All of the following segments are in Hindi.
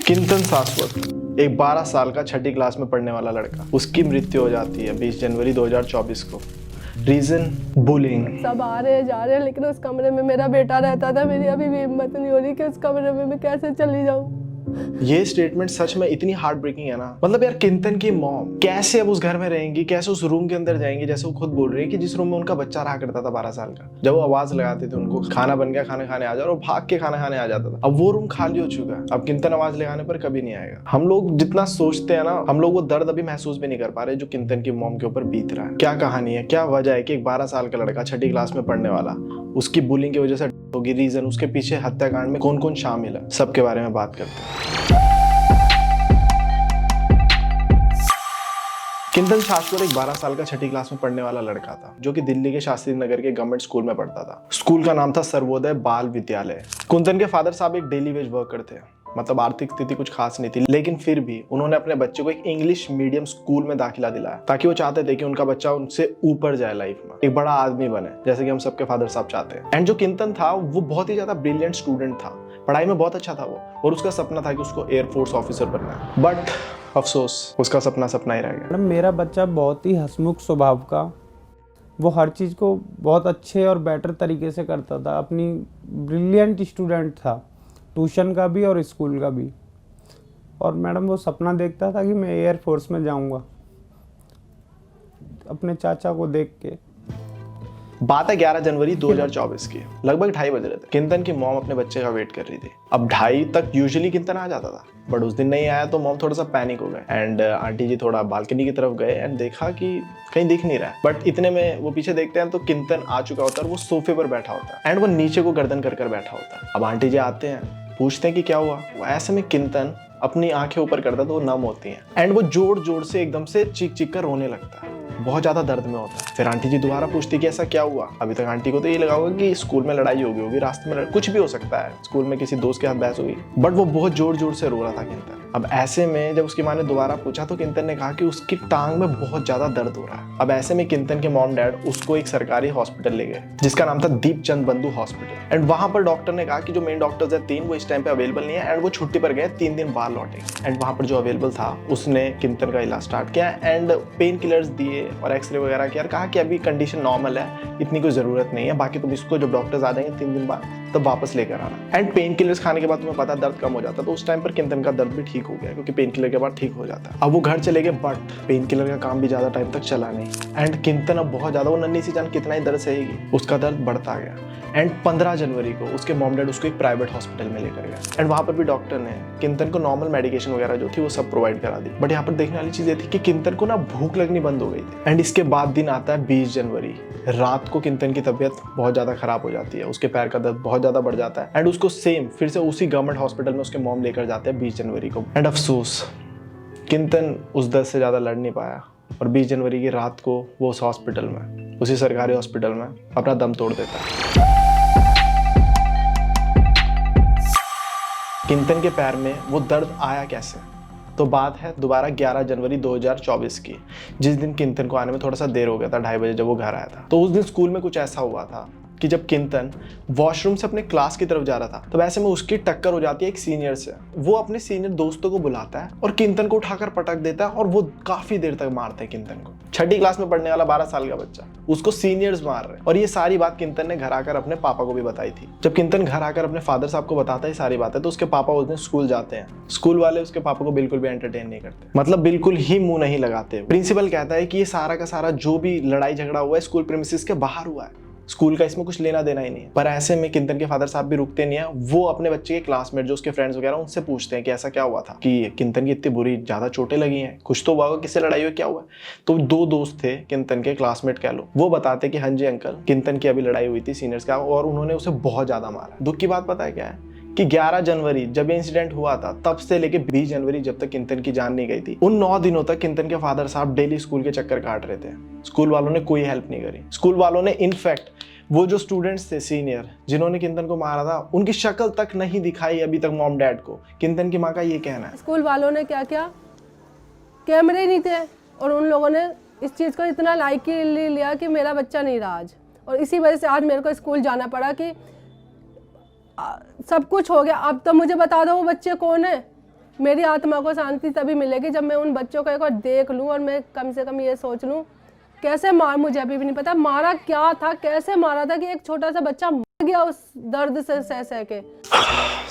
किंतन शाश्वत एक 12 साल का छठी क्लास में पढ़ने वाला लड़का, उसकी मृत्यु हो जाती है 20 जनवरी 2024 को। Reason bullying. सब आ रहे जा रहे, लेकिन उस कमरे में मेरा बेटा रहता था। मेरी अभी भी हिम्मत नहीं हो रही कि उस कमरे में मैं कैसे चली जाऊं। ये स्टेटमेंट सच में इतनी हार्ट ब्रेकिंग है ना। मतलब यार, किंतन की मॉम कैसे अब उस घर में रहेंगी, कैसे उस रूम के अंदर जाएंगी, जैसे वो खुद बोल रही है कि जिस रूम में उनका बच्चा रहा करता था 12 साल का। जब वो आवाज लगाते थे उनको खाना बन गया, खाना खाने आ जाओ, और भाग के खाना खाने आ जाता था। अब वो रूम खाली हो चुका है। अब किंतन आवाज लगाने पर कभी नहीं आएगा। हम लोग जितना सोचते हैं ना, हम लोग वो दर्द अभी महसूस भी नहीं कर पा रहे जो किंतन की मॉम के ऊपर बीत रहा है। क्या कहानी है, क्या वजह है कि एक 12 साल का लड़का छठी क्लास में पढ़ने वाला उसकी बुलिंग की वजह से होगी। रीजन, उसके पीछे हत्याकांड में कौन कौन शामिल है, सबके बारे में बात करते हैं। किंतन शाश्वत एक 12 साल का छठी क्लास में पढ़ने वाला लड़का था, जो कि दिल्ली के शास्त्री नगर के गवर्नमेंट स्कूल में पढ़ता था। स्कूल का नाम था सर्वोदय बाल विद्यालय। कुंदन के फादर साहब एक डेली वेज वर्कर थे। मतलब आर्थिक स्थिति कुछ खास नहीं थी, लेकिन फिर भी उन्होंने अपने बच्चे को एक इंग्लिश मीडियम स्कूल में दाखिला दिलाया, ताकि वो चाहते थे कि उनका बच्चा उनसे ऊपर जाए लाइफ में, एक बड़ा आदमी बने, जैसे कि हम सबके फादर साहब चाहते हैं। एंड जो किंतन था वो बहुत ही ज्यादा ब्रिलियंट स्टूडेंट था, पढ़ाई में बहुत अच्छा था वो, और उसका सपना था कि उसको एयरफोर्स ऑफिसर बनना है। बट अफसोस, उसका सपना सपना ही रह गया। मैडम, मेरा बच्चा बहुत ही हंसमुख स्वभाव का, वो हर चीज़ को बहुत अच्छे और बेटर तरीके से करता था। अपनी ब्रिलियंट स्टूडेंट था, ट्यूशन का भी और स्कूल का भी। और मैडम, वो सपना देखता था कि मैं एयरफोर्स में जाऊंगा, अपने चाचा को देख के। बात है 11 जनवरी 2024 की। लगभग 2:30 बज रहे थे। किंतन की मॉम अपने बच्चे का वेट कर रही थी। अब 2:30 तक यूजुअली किंतन आ जाता था, बट उस दिन नहीं आया तो मॉम थोड़ा सा पैनिक हो गए। एंड आंटी जी थोड़ा बालकनी की तरफ गए एंड देखा कि कहीं दिख नहीं रहा है। बट इतने में वो पीछे देखते हैं तो किंतन आ चुका होता है, वो सोफे पर बैठा होता है एंड वो नीचे को गर्दन कर कर बैठा होता है। अब आंटी जी आते हैं, पूछते हैं कि क्या हुआ। ऐसे में किंतन अपनी आंखें ऊपर करता तो वो नम होती हैं एंड वो जोर जोर से एकदम से चीख चीख कर रोने लगता है, बहुत ज्यादा दर्द में होता है। फिर आंटी जी दोबारा पूछती कि ऐसा क्या हुआ। अभी तक आंटी को तो ये लगा होगा कि स्कूल में लड़ाई होगी, रास्ते में कुछ भी हो सकता है, स्कूल में किसी दोस्त के साथ बहस हुई, बट वो बहुत जोर जोर से रो रहा था किंतन। अब ऐसे में जब उसकी माँ ने दोबारा पूछा तो किंतन ने कहा कि उसकी टांग में बहुत ज्यादा दर्द हो रहा है। अब ऐसे में किंतन के मॉम डैड उसको एक सरकारी हॉस्पिटल ले गए, जिसका नाम था दीपचंद बंधु हॉस्पिटल। एंड वहां पर डॉक्टर ने कहा कि जो मेन डॉक्टर्स है 3, वो इस टाइम पे अवेलेबल नहीं है एंड वो छुट्टी पर गए, 3 दिन बाद लौटेंगे। एंड वहां पर जो अवेलेबल था उसने किंतन का इलाज स्टार्ट किया एंड पेन किलर्स दिए और एक्सरे वगैरह किया। कहा कि अभी कंडीशन नॉर्मल है, इतनी कोई जरूरत नहीं है, बाकी तुम इसको जब डॉक्टर्स आ जाएंगे 3 दिन बाद तब वापस लेकर आना। एंड पेन किलर्स खाने के बाद तुम्हें पता दर्द कम हो जाता, तो उस टाइम पर किंतन का दर्द भी ठीक हो गया, क्योंकि पेन किलर के बाद ठीक हो जाता है। अब वो घर चले गए, बट पेन किलर का काम भी ज्यादा टाइम तक चला नहीं एंड किंतन अब बहुत ज्यादा, वो नन्ही सी जान कितना ही दर्द सहेगी, उसका दर्द बढ़ता गया। एंड 15 जनवरी को उसके मॉम डैड उसको एक प्राइवेट हॉस्पिटल में लेकर गए एंड वहां पर भी डॉक्टर ने किंतन को नॉर्मल मेडिकेशन वगैरह जो थी वो सब प्रोवाइड करा दी। बट यहाँ पर देखने वाली चीज ये थी कि किंतन को ना भूख लगनी बंद हो गई थी। एंड इसके बाद दिन आता है 20 जनवरी। रात को किंतन की तबीयत बहुत ज्यादा खराब हो जाती है, उसके पैर का दर्द बहुत ज्यादा बढ़ जाता है एंड उसको सेम फिर से उसी गवर्नमेंट हॉस्पिटल में उसके मॉम लेकर जाते हैं 20 जनवरी को। एंड अफसोस, किंतन उस दर्द से ज्यादा लड़ नहीं पाया और 20 जनवरी की रात को वो उस हॉस्पिटल में, उसी सरकारी हॉस्पिटल में अपना दम तोड़ देता है। किंतन के पैर में वो दर्द आया कैसे? तो बात है दोबारा 11 जनवरी 2024 की, जिस दिन किंतन को आने में थोड़ा सा देर हो गया था, 2:30 बजे जब वो घर आया था। तो उस दिन स्कूल में कुछ ऐसा हुआ था कि जब किंतन वॉशरूम से अपने क्लास की तरफ जा रहा था, तो वैसे में उसकी टक्कर हो जाती है एक सीनियर से। वो अपने सीनियर दोस्तों को बुलाता है और किंतन को उठाकर पटक देता है और वो काफी देर तक मारते हैं किंतन को। छठी क्लास में पढ़ने वाला 12 साल का बच्चा, उसको सीनियर्स मार रहे हैं। और ये सारी बात किंतन ने घर आकर अपने पापा को भी बताई थी। जब किंतन घर आकर अपने फादर साहब को बताता है सारी बातें, तो उसके पापा उस दिन स्कूल जाते हैं। स्कूल वाले उसके पापा को बिल्कुल भी एंटरटेन नहीं करते, मतलब बिल्कुल ही मुंह नहीं लगाते। प्रिंसिपल कहता है कि ये सारा का सारा जो भी लड़ाई झगड़ा हुआ है स्कूल प्रीमिसेस के बाहर हुआ है, स्कूल का इसमें कुछ लेना देना ही नहीं है। पर ऐसे में किंतन के फादर साहब भी रुकते नहीं है। वो अपने बच्चे के क्लासमेट, जो उसके फ्रेंड्स वगैरह, उनसे पूछते हैं कि ऐसा क्या हुआ था, कि किंतन की इतनी बुरी ज्यादा चोटें लगी हैं, कुछ तो हुआ, किससे लड़ाई हुई, क्या हुआ। तो 2 दोस्त थे किंतन के, क्लासमेट कह लो, वो बताते कि हाँ जी अंकल, किंतन की अभी लड़ाई हुई थी सीनियर्स का और उन्होंने उसे बहुत ज्यादा मारा। दुख की बात पता है क्या है कि 11 जनवरी जब ये इंसिडेंट हुआ था, तब से लेके 20 जनवरी जब तक किंतन की जान नहीं गई थी, उन 9 दिनों तक किंतन के फादर साहब डेली स्कूल के चक्कर काट रहे थे। स्कूल वालों ने कोई हेल्प नहीं करी। स्कूल वालों ने इनफैक्ट वो जो स्टूडेंट्स थे सीनियर जिन्होंने किंतन को मारा था, उनकी शक्ल तक नहीं दिखाई अभी तक मॉम डैड को। किंतन की माँ का ये कहना है। स्कूल वालों ने क्या किया, कैमरे नहीं थे और उन लोगों ने इस चीज़ को इतना लाइटली लिया कि मेरा बच्चा नहीं रहा आज, और इसी वजह से आज मेरे को स्कूल जाना पड़ा कि सब कुछ हो गया। अब तो मुझे बता दो वो बच्चे कौन है, मेरी आत्मा को शांति तभी मिलेगी जब मैं उन बच्चों को एक बार देख लूं और मैं कम से कम ये सोच लूं कैसे मार, मुझे अभी भी नहीं पता मारा क्या था, कैसे मारा था कि एक छोटा सा बच्चा मर गया उस दर्द से सह सह के।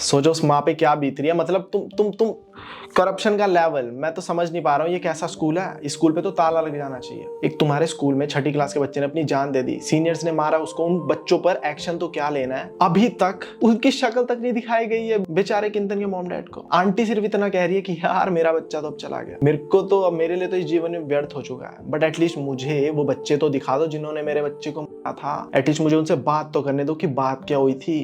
सोचो उस माँ पे क्या बीत रही है। मतलब तुम करप्शन का लेवल मैं तो समझ नहीं पा रहा हूँ। ये कैसा स्कूल है? इस स्कूल पे तो ताला लग जाना चाहिए। एक तुम्हारे स्कूल में 6ठी क्लास के बच्चे ने अपनी जान दे दी, सीनियर्स ने मारा उसको, उन बच्चों पर एक्शन तो क्या लेना है? अभी तक उनकी शक्ल तक नहीं दिखाई गई है बेचारे किंतन के मॉम डैड को। आंटी सिर्फ इतना कह रही है कि यार मेरा बच्चा तो अब चला गया, मेरे को तो अब मेरे लिए तो इस जीवन में व्यर्थ हो चुका है, बट एटलीस्ट मुझे वो बच्चे तो दिखा दो जिन्होंने मेरे बच्चे को मारा था। एटलीस्ट मुझे उनसे बात तो करने दो कि बात क्या हुई थी,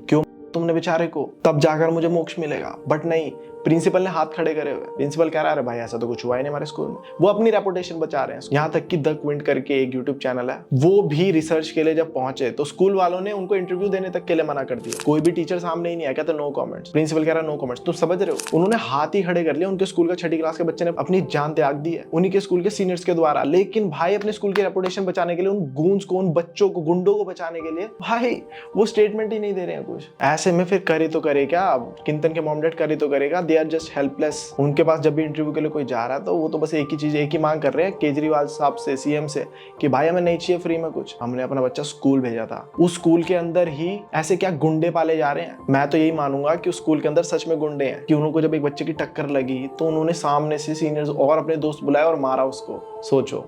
क्यों तुमने बेचारे को, तब जाकर मुझे मोक्ष मिलेगा। बट नहीं, प्रिंसिपल ने हाथ खड़े करे हुए। प्रिंसिपल कह रहा है भाई ऐसा तो कुछ हुआ ही नहीं हमारे स्कूल में। वो अपनी रेपुटेशन बचा रहे हैं। यहाँ तक कि द क्विंट करके एक यूट्यूब चैनल है, वो भी रिसर्च के लिए जब पहुंचे तो स्कूल वालों ने उनको इंटरव्यू देने तक के लिए मना कर दिया। कोई भी टीचर सामने ही नहीं आया, कहते नो कमेंट्स। प्रिंसिपल कह रहा है नो कमेंट्स। तुम समझ रहे हो, उन्होंने हाथ ही खड़े कर लिया। उनके स्कूल का 6ठी क्लास के बच्चे ने अपनी जान त्याग दी है उन्हीं के स्कूल के सीनियर्स के द्वारा। लेकिन भाई अपने स्कूल की रेपुटेशन बचाने के लिए, उन गूंज को, उन बच्चों को, गुंडों को बचाने के लिए भाई वो स्टेटमेंट ही नहीं दे रहे हैं कुछ। ऐसे में फिर करे तो करे क्या? किंतन के मॉम डैड करे तो करेगा, दे आर जस्ट हेल्पलेस। उनके पास जब भी इंटरव्यू के लिए कोई जा रहा है तो वो तो बस एक ही चीज, एक ही मांग कर रहे हैं केजरीवाल साहब से, सीएम से, कि भाई हमें नहीं चाहिए फ्री में कुछ, हमने अपना बच्चा स्कूल भेजा था। उस स्कूल के अंदर ही ऐसे क्या गुंडे पाले जा रहे हैं? मैं तो यही मानूंगा कि उस स्कूल के अंदर सच में गुंडे हैं, कि उनको जब एक बच्चे की टक्कर लगी तो उन्होंने सामने से सीनियर्स और अपने दोस्त बुलाए और मारा उसको। सोचो,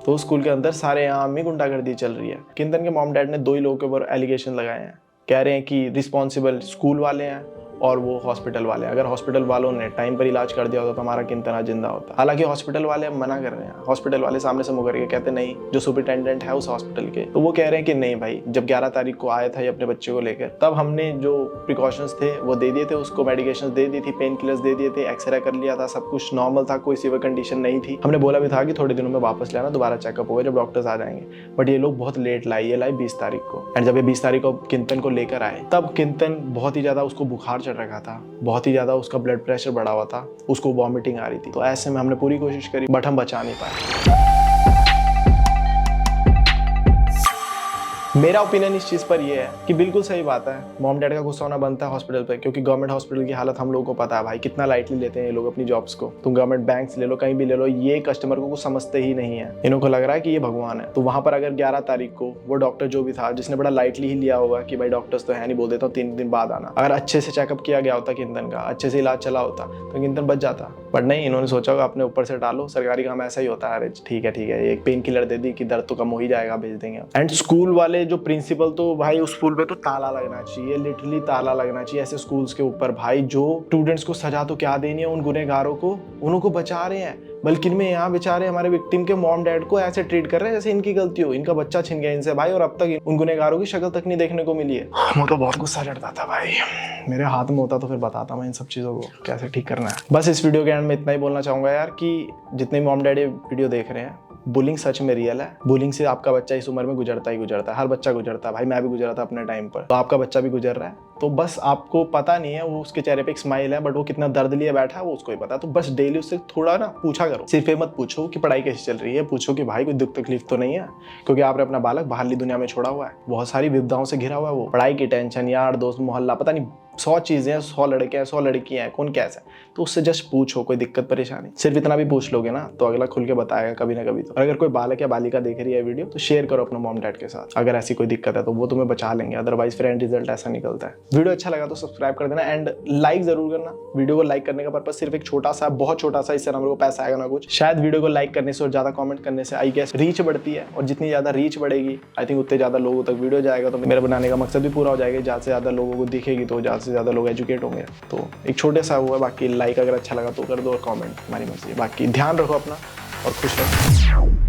तो स्कूल के अंदर सारे आम ही गुंडागर्दी चल रही है। किंतन के मॉम डैड ने 2 ही लोगों के ऊपर एलिगेशन लगाए हैं। कह रहे हैं कि रिस्पॉन्सिबल स्कूल वाले हैं और वो हॉस्पिटल वाले। अगर हॉस्पिटल वालों ने टाइम पर इलाज कर दिया होता तो हमारा किंतन आज जिंदा होता। हालांकि हॉस्पिटल वाले मना कर रहे हैं। हॉस्पिटल वाले सामने से मुकर के कहते नहीं, जो सुपरिटेंडेंट है उस हॉस्पिटल के, तो वो कह रहे हैं कि नहीं भाई, जब 11 तारीख को आया था ये अपने बच्चे को लेकर, तब हमने जो प्रिकॉशंस थे वो दे दिए थे उसको, मेडिकेशन दे दी थी, पेन किलर्स दे दिए थे, एक्सरे कर लिया था, सब कुछ नॉर्मल था, कोई सीवियर कंडीशन नहीं थी। हमने बोला भी था कि थोड़े दिनों में वापस लेना, दोबारा चेकअप होगा जब डॉक्टर्स आ जाएंगे। बट ये लोग बहुत लेट लाई, ये लाई 20 तारीख को। एंड जब ये 20 तारीख को किंतन को लेकर आए तब किंतन बहुत ही ज्यादा, उसको बुखार चढ़ रखा था, बहुत ही ज्यादा उसका ब्लड प्रेशर बढ़ा हुआ था, उसको वॉमिटिंग आ रही थी। तो ऐसे में हमने पूरी कोशिश करी बट हम बचा नहीं पाए। मेरा ओपिनियन इस चीज पर यह है कि बिल्कुल सही बात है, मॉम डैड का गुस्सा होना बनता है हॉस्पिटल पे, क्योंकि गवर्नमेंट हॉस्पिटल की हालत हम लोगों को पता है भाई, कितना लाइटली लेते हैं ये लोग अपनी जॉब्स को। तुम गवर्नमेंट बैंक से ले लो, कहीं भी ले लो, ये कस्टमर को कुछ समझते ही नहीं है। इन्हों को लग रहा है कि ये भगवान है। तो वहां पर अगर 11 तारीख को वो डॉक्टर जो भी था, जिसने बड़ा लाइटली ही लिया होगा कि भाई डॉक्टर्स तो है नहीं, बोल देता हूँ 3 दिन बाद आना, अगर अच्छे से चेकअप किया गया होता किंतन का, अच्छे से इलाज चला होता तो किंतन बच जाता। बट नहीं, इन्होंने सोचा होगा अपने ऊपर से डालो, सरकारी काम ऐसा ही होता है, अरे ठीक है एक पेन किलर दे दी कि दर्द तो कम हो ही जाएगा, भेज देंगे। एंड स्कूल वाले जो प्रिंसिपल, तो भाई उस स्कूल पे तो ताला लगना चाहिए, लिटरली ताला लगना चाहिए ऐसे स्कूल्स के ऊपर भाई, जो स्टूडेंट्स को सजा तो क्या देनी है, उन गुनहगारों को, उनको बचा रहे हैं, बल्कि इनमें यहाँ बेचारे हमारे विक्टिम के मॉम डैड को ऐसे ट्रीट कर रहे हैं जैसे इनकी गलती हो, इनका बच्चा छिन गया इनसे भाई, और अब तक उन गुनहगारों की शक्ल तक नहीं देखने को मिली है। मुझे तो बहुत गुस्सा चढ़ता था भाई, मेरे हाथ में होता तो फिर बताता मैं इन सब चीज़ों को कैसे ठीक करना है। बस इस वीडियो के एंड में इतना ही बोलना चाहूँगा यार कि जितने मॉम डैड ये वीडियो देख रहे हैं, बुलिंग सच में रियल है। बुलिंग से आपका बच्चा इस उम्र में गुजरता ही गुजरता है, हर बच्चा गुजरता है भाई, मैं भी गुजरा था अपने टाइम पर, तो आपका बच्चा भी गुजर रहा है। तो बस आपको पता नहीं है, वो उसके चेहरे पे एक स्माइल है बट वो कितना दर्द लिए बैठा है वो उसको ही पता है। तो बस डेली उससे थोड़ा ना पूछा करो, सिर्फ ये मत पूछो कि पढ़ाई कैसी चल रही है, पूछो कि भाई कोई दुख तकलीफ तो नहीं है, क्योंकि आपने अपना बालक बाहरली दुनिया में छोड़ा हुआ है, बहुत सारी विपदाओं से घिरा हुआ है वो, पढ़ाई की टेंशन, यार दोस्त, मोहल्ला, पता नहीं 100 चीजें हैं, 100 लड़के हैं, 100 लड़कियां हैं, कौन कैसा है। तो उससे जस्ट पूछो कोई दिक्कत परेशानी, सिर्फ इतना भी पूछ लोगे ना तो अगला खुल के बताएगा कभी ना कभी। तो अगर कोई बालक या बालिका देख रही है वीडियो तो शेयर करो अपने मॉम डैड के साथ, अगर ऐसी कोई दिक्कत है तो वो तुम्हें बचा लेंगे, अदरवाइज फिर एंड रिजल्ट ऐसा निकलता है। वीडियो अच्छा लगा तो सब्सक्राइब कर देना एंड लाइक जरूर करना। वीडियो को लाइक करने का पर्पस सिर्फ एक छोटा सा, बहुत छोटा सा, इससे हमारे को पैसा आएगा ना कुछ। शायद वीडियो को लाइक करने से और ज्यादा कमेंट करने से आई गेस रीच बढ़ती है, और जितनी ज्यादा रीच बढ़ेगी आई थिंक उतने ज्यादा लोगों तक वीडियो जाएगा, तो मेरा बनाने का मकसद भी पूरा हो जाएगा। ज्यादा से ज्यादा लोगों को दिखेगी तो ज्यादा से ज्यादा लोग एजुकेट होंगे। तो एक छोटे सा हुआ, बाकी लाइक अगर अच्छा लगा तो कर दो और कमेंट हमारी मर्जी है। बाकी ध्यान रखो अपना और खुश रहो।